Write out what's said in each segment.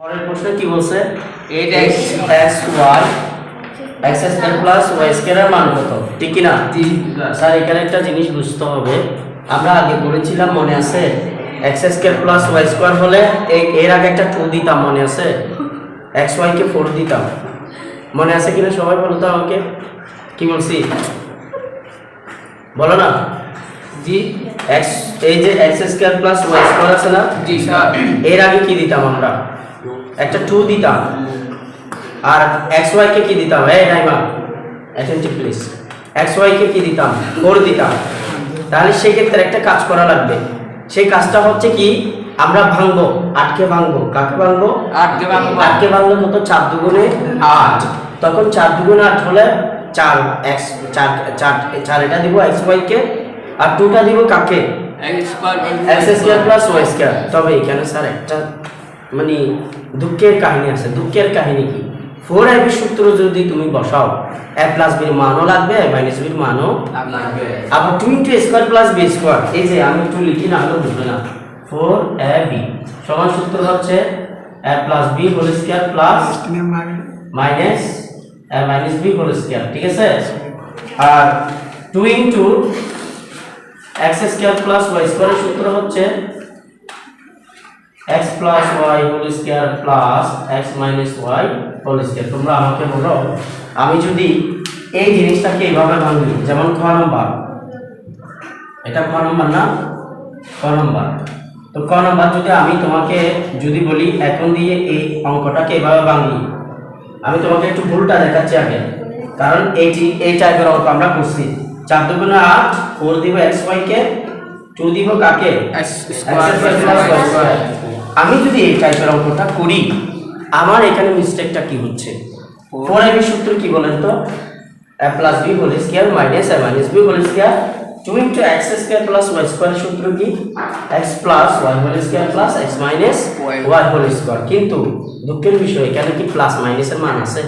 পরের প্রশ্ন কি বলছে 8x y x square plus y স্কয়ারের মান কত ঠিক কি না স্যার এখানে একটা জিনিস বুঝতে হবে আমরা আগে পড়েছিলাম মনে আছে x square plus y square হলে এর আগে একটা 2 দিতাম মনে আছে xy কে 4 দিতাম মনে আছে কিনা সবাই বলো তো আমাকে কি বলছি বলো না জি x এই যে x square plus y square আছে না জি স্যার এর আগে কি দিতাম আমরা একটা 2 দিতাম আর xy কে কি দিতাম এই নাইমা অ্যাটেনটিভ প্লিজ xy কে কি দিতাম 4 দিতাম তাহলে সেই ক্ষেত্রে একটা কাজ করা লাগবে সেই কাজটা হচ্ছে কি আমরা ভাঙবো 8 কে ভাঙবো কাকে ভাঙবো 8 কে ভাঙলে কত 4 দুগুণে 8 তখন 4 দুগুণে 8 হলে 4x 4 এটা দিব xy কে আর 2টা দিব কাকে x square plus y square তবে এখানে স্যার একটা মানে দুঃখের কাহিনী আছে দুঃখের কাহিনী কি 4ab সূত্র যদি তুমি বসাও a প্লাস b এর মানও লাগবে a মাইনাস b এর মানও লাগবে আবার 2 স্কয়ার প্লাস b স্কয়ার এই যে আমি একটু লিখি না হলো বুঝবে না 4ab সমান সূত্র হচ্ছে a plus b whole square plus minus a minus b whole square ঠিক আছে আর 2 x স্কয়ার প্লাস y স্কয়ারের সূত্র হচ্ছে x plus y whole square plus x minus y whole square তোমরা আমাকে বলো আমি যদি এই জিনিসটাকে এইভাবে ভাঙি যেমন ক নাম্বার এটা ক নাম্বার না ক নাম্বার তো ক নাম্বার যদি আমি তোমাকে যদি বলি এখন দিয়ে এই অঙ্কটাকে এইভাবে ভাঙি আমি তোমাকে একটু ভুলটা দেখাচ্ছি আগে কারণ এই টাইপের অঙ্ক আমরা করছি 4 দুগুণে 8 4 দিব xy কে 2 দিব কাকে x square plus y square আমি যদি এই টাইপের অঙ্কটা করি আমার এখানে মিস্টেকটা কি হচ্ছে 4ab সূত্র কি বলেন তো a plus b whole square minus a minus b whole square 2 x square plus y square সূত্র কি x plus y whole square plus x minus y whole square কিন্তু দুঃখের বিষয় এখানে কি প্লাস মাইনাসের মান আছে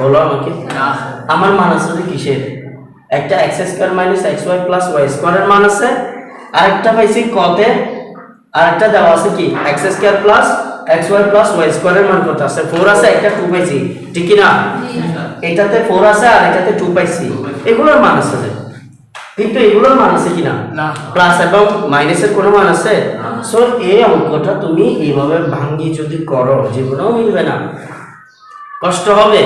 বলো আমাকে না আমার মান আছে কিসের একটা x square minus xy plus y স্কয়ারের মান আছে আরেকটা পাইছি কতে আরেকটা দেওয়া আছে কি x square plus xy plus y স্কয়ারের মান কত আছে 4 আছে একটা 2 পাইছি ঠিক কি না এটাতে 4 আছে আর এটাতে 2 পাইছি এগুলোর মান আছে কিন্তু এগুলোর মান আছে কিনা না প্লাস এবং মাইনাসের কোনো মান আছে সো এই অঙ্কটা তুমি এইভাবে ভাঙি যদি করো জীবনেও মিলবে না কষ্ট হবে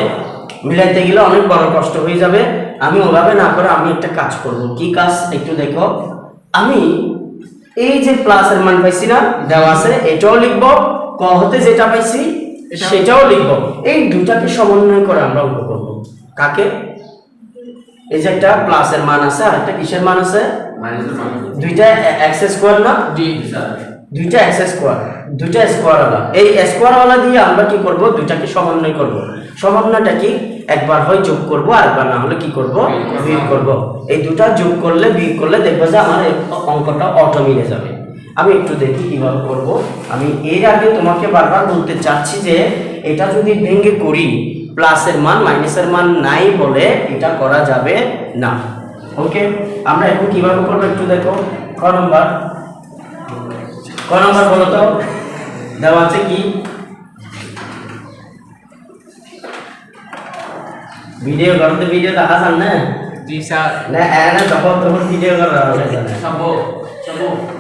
মিলাইতে গেলে অনেক বড় কষ্ট হয়ে যাবে আমি ওভাবে না করে আমি একটা কাজ করব কি কাজ একটু দেখো আমি এই যে প্লাসের মান পাইছি না দেওয়া আছে এটাও লিখব ক হতে যেটা পাইছি সেটাও লিখব এই দুটাকে সমন্বয় করে আমরা অঙ্ক করব কাকে এই যে একটা প্লাসের মান আছে আর একটা কিসের মান আছে মাইনাসের মান দুইটা x স্কয়ার না জি স্যার দুইটা x স্কয়ার দুইটা স্কয়ার वाला এই স্কয়ার वाला দিয়ে আমরা কি করব দুইটাকে সমন্বয় করব সমন্বয়টা কি একবার হয় যোগ করব আর একবার না হলে কি করব বিয়োগ করব এই দুটো যোগ করলে বিয়োগ করলে দেখব যে আমার অঙ্কটা অটো মিলে যাবে আমি একটু দেখি কিভাবে করব আমি এর আগে তোমাকে বারবার বলতে চাচ্ছি যে এটা যদি ভেঙে করি প্লাসের মান মাইনাসের মান নাই বলে এটা করা যাবে না ওকে আমরা এখন কিভাবে করব একটু দেখো ক নাম্বার বলো তো দেওয়া আছে কি ভিডিও করতে ভিডিও দেখা যান না জি স্যার না এনা যখন তখন ভিডিও করা হবে সব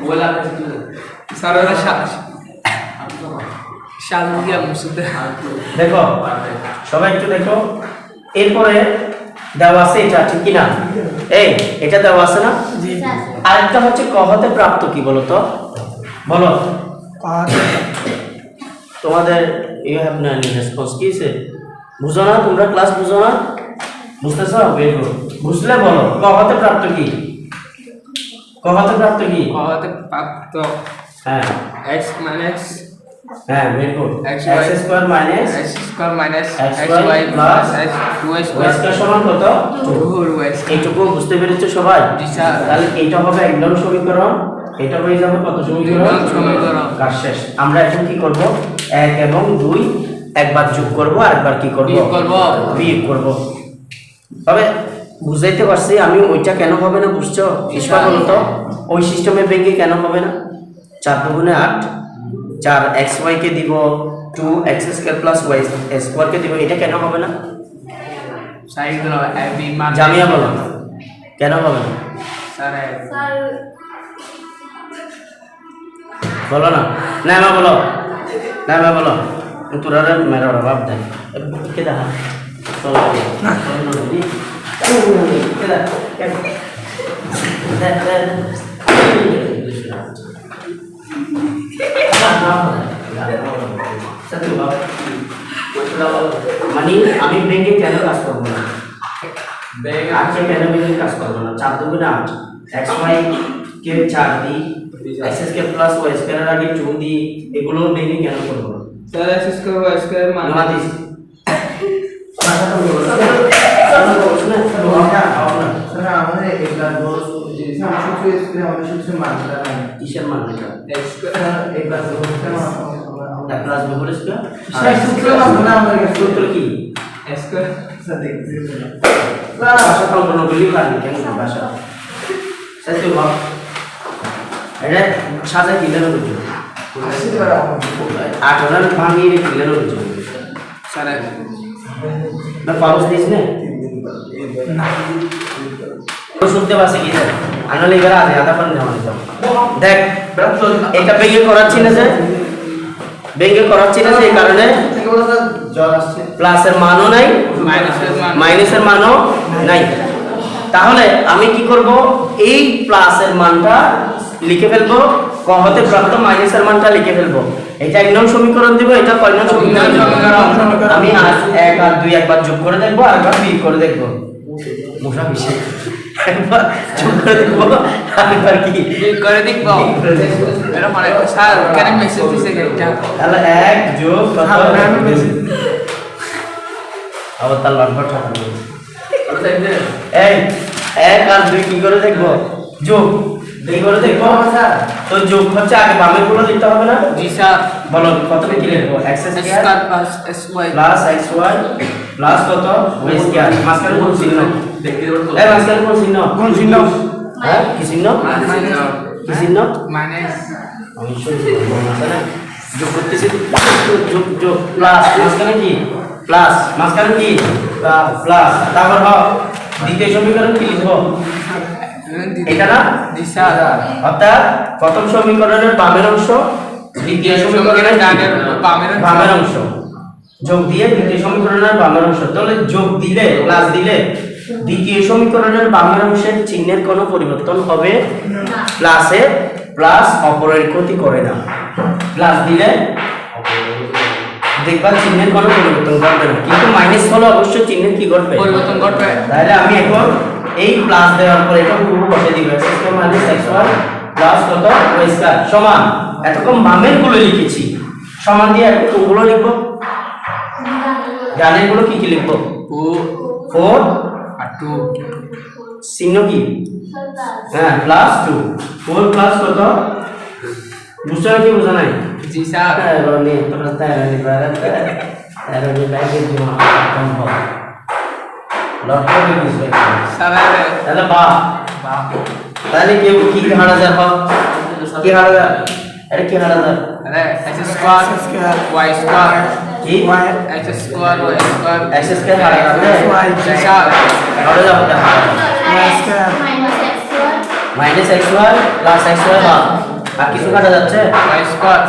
বলা স্যার ওরা শালমিয়া মুসুদে দেখো সবাই একটু দেখো এরপরে দেওয়া আছে এটা ঠিক কি না এই এটা দেওয়া আছে না জি আরেকটা হচ্ছে ক হতে প্রাপ্ত কি বলো তো বলো তোমাদের you have no any response কিসে বুঝো না তোমরা ক্লাস বুঝো না বুঝতেছো বের করো বুঝলে বলো ক হতে প্রাপ্ত কি ক হতে প্রাপ্ত কি ক হতে প্রাপ্ত হ্যাঁ x মাইনাস হ্যাঁ বের করো x square minus xy plus 2y square সমান কত 2y এইটুকু বুঝতে পেরেছো সবাই জি স্যার তাহলে এইটা হবে একদম সমীকরণ এটা হয়ে যাবে কত সমীকরণ কাজ শেষ আমরা এখন কি করব 1 এবং 2 একবার যোগ করব আর একবার কি করব বিয়োগ করব তবে বুঝাইতে পারছি আমি ওইটা কেন হবে না বুঝছো ইসবা বলো তো ওই সিস্টেমে ভেঙে কেন হবে না 4 দুগুণে 8 4 xy কে দিব 2x square plus y square কে দিব, এটা কেন হবে না? সাইডগুলো এবি মান জামিয়া বলো কেন হবে না? স্যার বলো না, নাইমা বলো, নাইমা বলো, তোরা মেরা বাপ দেয় কে দেখা চলো না কে দেখা মানে আমি ব্যাংকে কেন কাজ করবো না? আজকে কেন ব্যাংকে কাজ করবো না? 4 2 8 xy কে 4 দিই, x square plus y square আগে 2 দিই, এগুলো ব্যাংকে কেন করবো না? Sir x square y square মান মাদিস আমাদের একবার বড় যে সূত্র স্কয়ার আমাদের সূত্রের মানটা নাই কিসের মান এটা? x স্কয়ার একবার প্লাস বিভর স্কয়ার সেই সূত্র না আমাদের সূত্র কি? x স্কয়ার স্যার দেখতেছেন ভাষা কল্পনা করলি পারবি কেন ভাষা সত্যি ভাব এটা সাজা কিলেন হচ্ছে আসলে বড় আটলার ভাঙিয়ে কিলেন হচ্ছে স্যার না পাউস দিস না তো শুনতে পাচ্ছে কি দেখ আনালে এবার আজ আধা পান নেওয়া যাও দেখ এটা বেগে করাচ্ছি না যে বেগে করাচ্ছি না যে এই কারণে জ্বর আসছে প্লাসের মানও নাই মাইনাসের মানও নাই। তাহলে আমি কি করব, এই প্লাসের মানটা লিখে ফেলবো, ক হতে প্রাপ্ত মাইনাসের মানটা লিখে ফেলবো। এটা এক নং সমীকরণ দিব, এটা কয় নং সমীকরণ? আমি আজ 1 আর 2 একবার যোগ করে দেখবো আর একবার বিয়োগ করে দেখবো। মোটা বিষয় একবার যোগ করে দেখবো আরেকবার কি বিয়োগ করে দেখবো। এটা মানে স্যার কেন মেসেজ দিছে এটা? তাহলে 1 যোগ কত আবার তার লম্বা টাকা নেই। এই 1 আর 2 কি করে দেখবো? যোগ কি করে দেখবো? তো যোগ হচ্ছে আগে বামের গুলো দিতে হবে না? জি স্যার বলো কত কি লিখবো? x square plus sy plus xy plus কত y স্কয়ার। মাঝখানে কোন চিহ্ন? এই মাঝখানে কোন চিহ্ন? কোন চিহ্ন? হ্যাঁ কি চিহ্ন? কি চিহ্ন? মাইনাস আমি শুনছি মাঝখানে যোগ করতেছি, যোগ যোগ প্লাস মাঝখানে কি প্লাস, মাঝখানে কি প্লাস, তারপর দ্বিতীয় সমীকরণ কি লিখবো? এটা না? জি স্যার অর্থাৎ প্রথম সমীকরণের বামের অংশ দ্বিতীয় সমীকরণের ডানের বামের অংশ যোগ দিয়ে দ্বিতীয় সমীকরণের বামের অংশ। তাহলে যোগ দিলে প্লাস দিলে দ্বিতীয় সমীকরণের বামের অংশের চিহ্নের কোনো পরিবর্তন হবে না। প্লাসে প্লাস অপরের ক্ষতি করে না, প্লাস দিলে দেখবা চিহ্নের কোনো পরিবর্তন ঘটবে না, কিন্তু মাইনাস হলে অবশ্যই চিহ্নের কি ঘটবে? পরিবর্তন ঘটবে। তাহলে আমি এখন এই প্লাস দেওয়ার পর এটা পুরো বসে দিব, x square minus xy plus কত y স্কয়ার সমান, এতক্ষণ বামের গুলো লিখেছি সমান দিয়ে এখন কোনগুলো লিখবো? ডানের গুলো কি কি লিখবো? 4 আর 2 চিহ্ন কি? হ্যাঁ প্লাস 2 4 প্লাস কত বুঝছো কি বুঝা নাই? জি স্যার রনি তোমরা তাইরানি বারাতে তাইরানি ব্যাগের জমা কম হবে লক্ষ্য কি বুঝবে? স্যার তাহলে বা বাহ তাহলে কেউ কি হারা যায়? কি হারা যায়? এটা কি হারা যায়? আরে x স্কয়ার y স্কয়ার কি x square y square x square হারা যাবে জি স্যার হারা যাবে মাইনাস xy প্লাস xy বাদ আর কিছু কাটা যাচ্ছে y স্কয়ার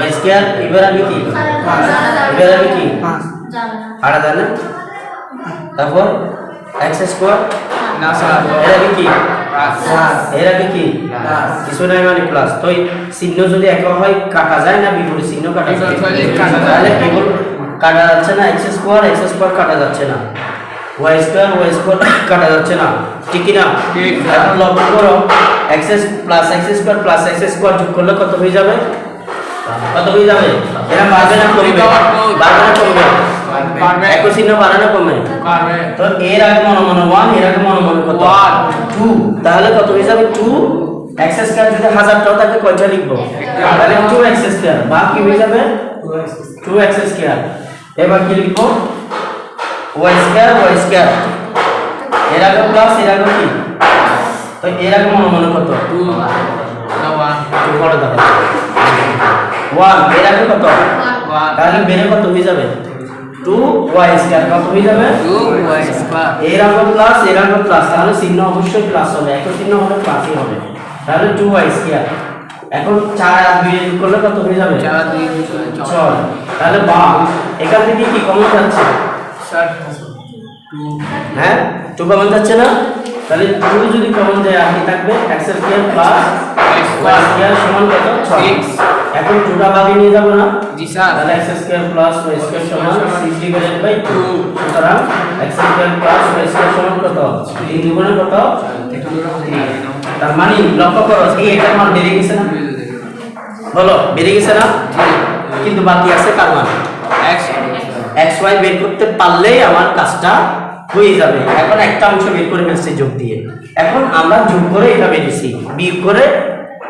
y স্কয়ার এবার আমি কি এবার আমি কি হারা যায় না? তারপর x স্কয়ার না স্যার এর আগে কি প্লাস এর আগে কি কিছু নাই মানে প্লাস। তো চিহ্ন যদি এক হয় কাটা যায় না বিপরীত চিহ্ন কাটা যায়? তাহলে কেবল কাটা যাচ্ছে না x স্কয়ার কাটা যাচ্ছে না, y স্কয়ার কাটা যাচ্ছে না, ঠিক কি না? ঠিক। এখন লক্ষ্য করো x প্লাস x স্কয়ার যোগ করলে কত হয়ে যাবে? কত হয়ে যাবে? এরা বাড়বে না কমবে? বাড়বে না কমবে? পারবে একই চিহ্ন বাড়ে না কমে? পারবে তো এর আগে মনে মনে 1 এর আগে মনে মনে কত 2, তাহলে কত হয়ে যাবে? 2 x স্কয়ার যদি 1000টাও থাকে কয়টা লিখবো? তাহলে 2x স্কয়ার বা কি হয়ে যাবে? 2x square. এবার কি লিখবো? y স্কয়ার এর আগে প্লাস এর আগে কি? তো এর আগে মনে মনে কত? 2 না 1 2 করে দাও 1 এর আগে কত 1 তাহলে বেরে কত হয়ে যাবে 2y স্কয়ার কত হয়ে যাবে 2y স্কয়ার এর আগে প্লাস তাহলে চিহ্ন অবশ্যই প্লাস হবে একই চিহ্ন হলে প্লাসই হবে তাহলে 2y স্কয়ার এখন 4 আর 2 যোগ করলে কত হয়ে যাবে 4 2 6 তাহলে বা এখান থেকে কি কমন যাচ্ছে স্যার 2 হ্যাঁ 2 কমন যাচ্ছে না তাহলে 2 যদি কমন যায় আর কি থাকবে x square plus y square সমান কত 6 এখন 2টা ভাগে নিয়ে যাব না জি স্যার তাহলে x square plus y square সমান 6 ডিভাইডেড বাই 2 সুতরাং x square plus y square সমান কত 3 দুগুণে কত তার মানে লক্ষ্য করো এই এটার মান বেড়ে গেছে না বলো বেড়ে গেছে না কিন্তু বাকি আছে কার মান x xy বের করতে পারলেই আমার কাজটা হয়ে যাবে এখন একটা অংশ বের করে ফেলছি যোগ দিয়ে এখন আমরা যোগ করে এটা বেরিয়েছি বিয়োগ করে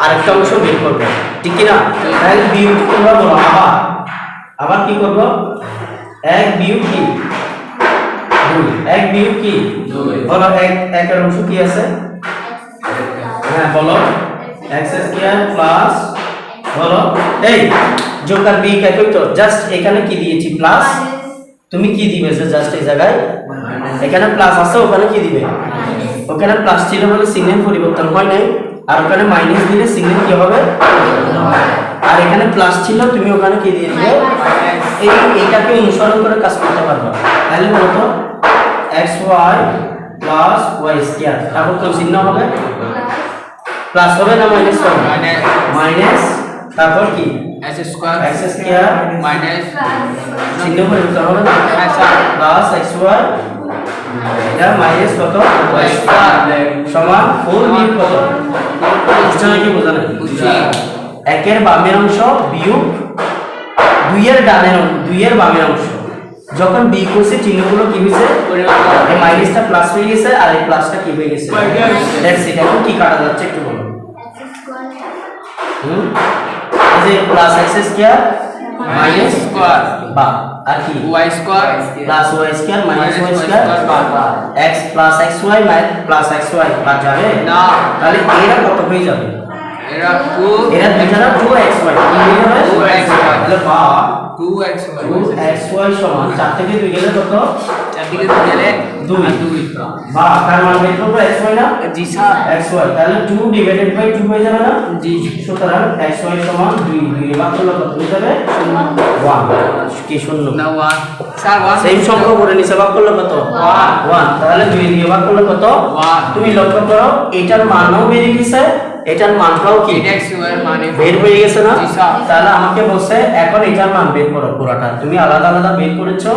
আরেকটা অংশ বের করব ঠিক কি না তাহলে বিয়োগ করব বলো আবার কি করব 1 বিয়োগ কি 2 1 বিয়োগ কি 2 বলো 1 এর অংশ কি আছে হ্যাঁ বলো x স্কয়ার প্লাস বলো এই যোগ আর বিয়োগ একই তো জাস্ট এখানে কি দিয়েছি প্লাস তুমি কি দিবে জাস্ট এই জায়গায় এখানে প্লাস আছে ওখানে কি দিবে ওখানে প্লাস ছিল বলে সিগন্যাল পরিবর্তন হয় নাই আর ওখানে মাইনাস দিলে সিগন্যাল কি হবে আর এখানে প্লাস ছিল তুমি ওখানে কি দিয়ে দিবে এইটাকে অনুসরণ করে কাজ করতে পারবে তাহলে বলতো xy প্লাস y স্কয়ার তারপর কোন চিহ্ন হবে প্লাস হবে না মাইনাস হবে মাইনাস তারপর কি x স্কয়ার মাইনাস চিহ্ন পরিবর্তন হবে না প্লাস xy এটা মাইনাস কত y স্কয়ার সমান 4 বিয়োগ কত বুঝছো নাকি বোঝা না একের বামের অংশ বিয়োগ 2 এর ডানের 2 এর বামের অংশ যখন বিয়োগ করছে চিহ্নগুলো কি হইছে এই মাইনাসটা প্লাস হয়ে গেছে আর এই প্লাসটা কি হয়ে গেছে দ্যাটস ইট এখন কি কাটা যাচ্ছে একটু বলো এই যে plus x square minus square বা আর কি y square plus y square minus y square x plus xy minus plus xy বাদ যাবে না তাহলে এরা কত হয়ে যাবে এরা 2 এরা দুইটা 2xy কি হয়ে যাবে 2xy তাহলে বা 2xy সমান 4 থেকে 2 গেলে কত 4 থেকে 2 গেলে 2 বা তার মানে বের করব xy না জি স্যার xy তাহলে 2 ডিভাইডেড বাই 2 হয়ে যাবে না জি সুতরাং xy সমান 2 এর ভাগ করলে কত হয়ে যাবে 1 কি শূন্য না 1 স্যার 1 সেম সংখ্যা করে নিচে ভাগ করলে কত 1 তাহলে 2 দিয়ে ভাগ করলে কত 1 তুমি লক্ষ্য করো এটার মানও বেরিয়ে গেছে এটার মানটাও কি x এর মানে বের হয়ে গেছে না জি স্যার তাহলে আমাকে বলছে এখন এটার মান বের করো পুরোটা তুমি আলাদা আলাদা বের করেছো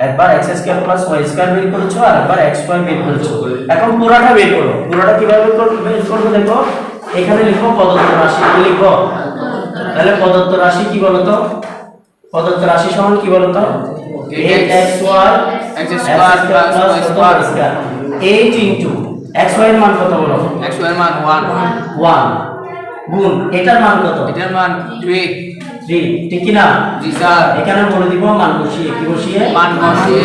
একবার x square plus y square বের করেছো আর একবার x স্কয়ার বের করেছো এখন পুরোটা বের করো পুরোটা কিভাবে বের করবে দেখো এখানে লিখো প্রদত্ত রাশি কি লিখো তাহলে প্রদত্ত রাশি কি বলো তো প্রদত্ত রাশি সমান কি বলো তো 8xy square plus y square 8 into xy এর মান কত বলো x এর মান 1 গুণ এটার মান কত এটার মান 3 3 ঠিক কি না জি স্যার এখানে বলে দিব মান বসিয়ে কি বসিয়ে মান বসিয়ে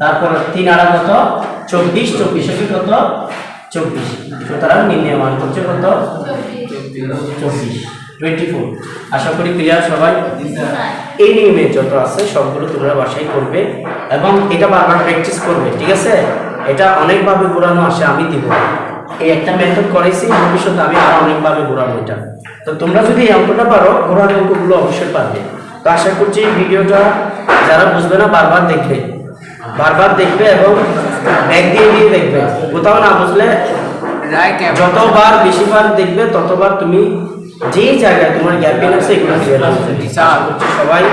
তারপর 3 আর কত 24 24 এর কত 24 সুতরাং নির্ণয় মান হচ্ছে কত 24 আশা করি ক্লিয়ার সবাই এই নিয়মে যত আছে সবগুলো তোমরা বাসায় করবে এবং এটা বারবার প্র্যাকটিস করবে ঠিক আছে এটা অনেকভাবে ঘোরানো আসে আমি দিব এই একটা মেথড করেছি ভবিষ্যতে আমি আরো অনেকভাবে ঘোরাবো এটা তো তোমরা যদি এই অঙ্কটা পারো ঘোরানো অঙ্কগুলো অবশ্যই পারবে তো আশা করছি ভিডিওটা যারা বুঝবে না বারবার দেখবে এবং ব্যাক দিয়ে দিয়ে দেখবে কোথাও না বুঝলে রাইট যতবার বেশিবার দেখবে ততবার তুমি যে জায়গায় তোমার গ্যাপিং আছে এগুলো ক্লিয়ার হয়ে যাবে স্যার সবাই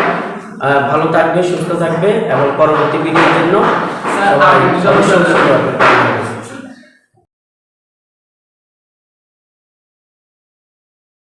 ভালো থাকবে সুস্থ থাকবে এবং পরবর্তী ভিডিওর জন্য সবাই অবশ্যই